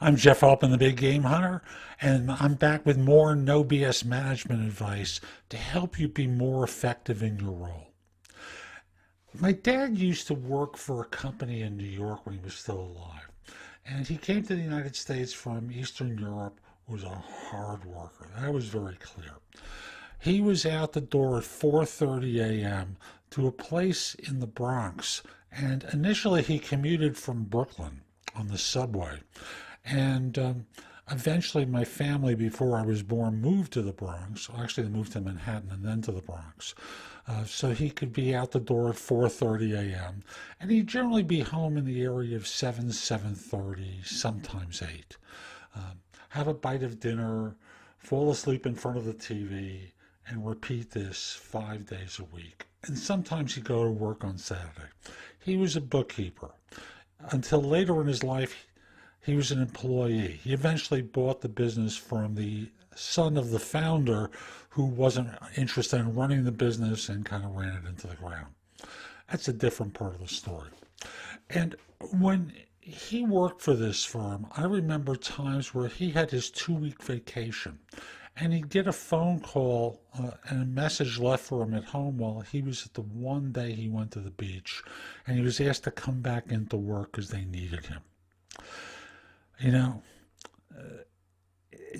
I'm Jeff Altman, the Big Game Hunter, and I'm back with more no BS management advice to help you be more effective in your role. My dad used to work for a company in New York when he was still alive, and he came to the United States from Eastern Europe, was a hard worker. That was very clear. He was out the door at 4:30 a.m. to a place in the Bronx, and initially he commuted from Brooklyn on the subway. And eventually, my family, before I was born, moved to the Bronx. Actually, they moved to Manhattan and then to the Bronx. So he could be out the door at 4:30 a.m. And he'd generally be home in the area of 7, 7:30, sometimes 8. Have a bite of dinner, fall asleep in front of the TV, and repeat this 5 days a week. And sometimes he'd go to work on Saturday. He was a bookkeeper. Until later in his life, he was an employee. He eventually bought the business from the son of the founder who wasn't interested in running the business and kind of ran it into the ground. That's a different part of the story. And when he worked for this firm, I remember times where he had his 2-week vacation and he'd get a phone call and a message left for him at home while he was at the one day he went to the beach, and he was asked to come back into work because they needed him. You know,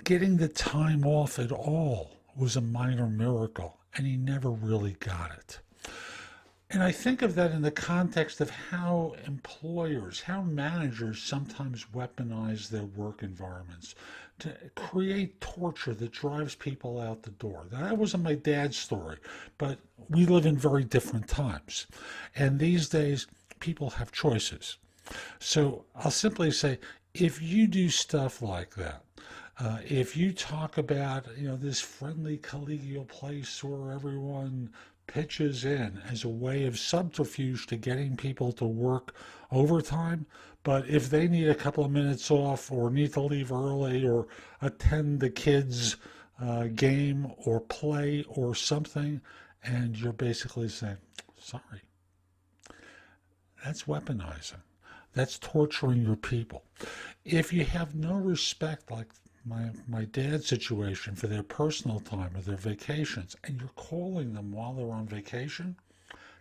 getting the time off at all was a minor miracle, and he never really got it. And I think of that in the context of how employers, how managers sometimes weaponize their work environments to create torture that drives people out the door. Now, that wasn't my dad's story, but we live in very different times. And these days, people have choices. So I'll simply say, if you do stuff like that, if you talk about, this friendly collegial place where everyone pitches in as a way of subterfuge to getting people to work overtime, but if they need a couple of minutes off or need to leave early or attend the kids' game or play or something, and you're basically saying, sorry, that's weaponizing. That's torturing your people. If you have no respect, like my dad's situation, for their personal time or their vacations, and you're calling them while they're on vacation,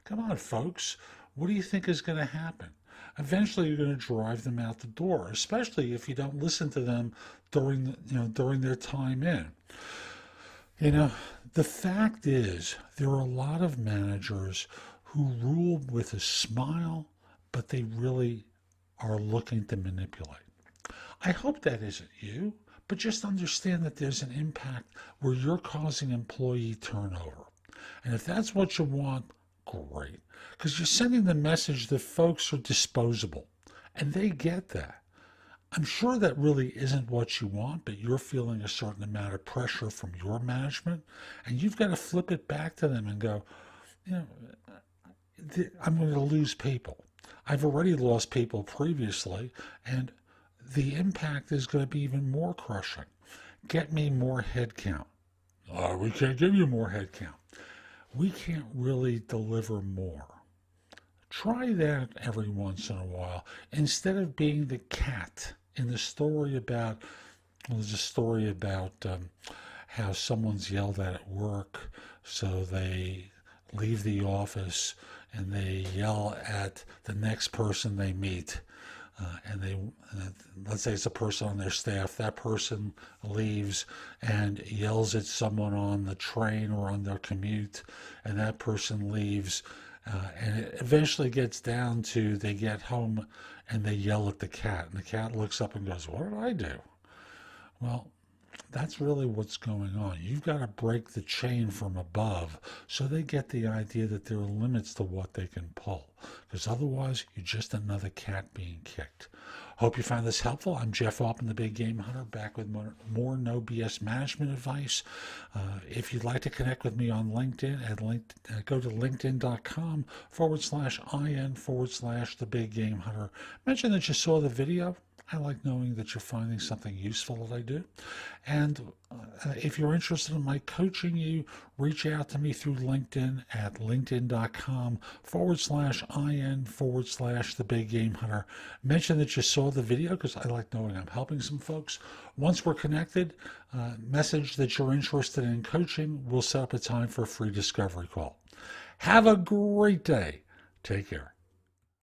come on, folks. What do you think is going to happen? Eventually, you're going to drive them out the door, especially if you don't listen to them during their time in. The fact is, there are a lot of managers who rule with a smile, but they really are looking to manipulate. I hope that isn't you, but just understand that there's an impact where you're causing employee turnover. And if that's what you want, great. Because you're sending the message that folks are disposable. And they get that. I'm sure that really isn't what you want, but you're feeling a certain amount of pressure from your management. And you've got to flip it back to them and go, I'm going to lose people. I've already lost people previously, and the impact is going to be even more crushing. Get me more headcount. We can't give you more headcount. We can't really deliver more. Try that every once in a while. Instead of being the cat in the story about, there's a story about how someone's yelled at work, so they leave the office and they yell at the next person they meet. And let's say it's a person on their staff, that person leaves and yells at someone on the train or on their commute, and that person leaves, and it eventually gets down to they get home and they yell at the cat, and the cat looks up and goes, what did I do? Well, that's really what's going on. You've got to break the chain from above so they get the idea that there are limits to what they can pull. Because otherwise, you're just another cat being kicked. Hope you found this helpful. I'm Jeff Altman, the Big Game Hunter, back with more no BS management advice. If you'd like to connect with me on LinkedIn, go to linkedin.com/IN/the Big Game Hunter. Mention that you saw the video. I like knowing that you're finding something useful that I do. And if you're interested in my coaching you, reach out to me through LinkedIn at linkedin.com/IN/the Big Game Hunter. Mention that you saw the video because I like knowing I'm helping some folks. Once we're connected, message that you're interested in coaching. We'll set up a time for a free discovery call. Have a great day. Take care.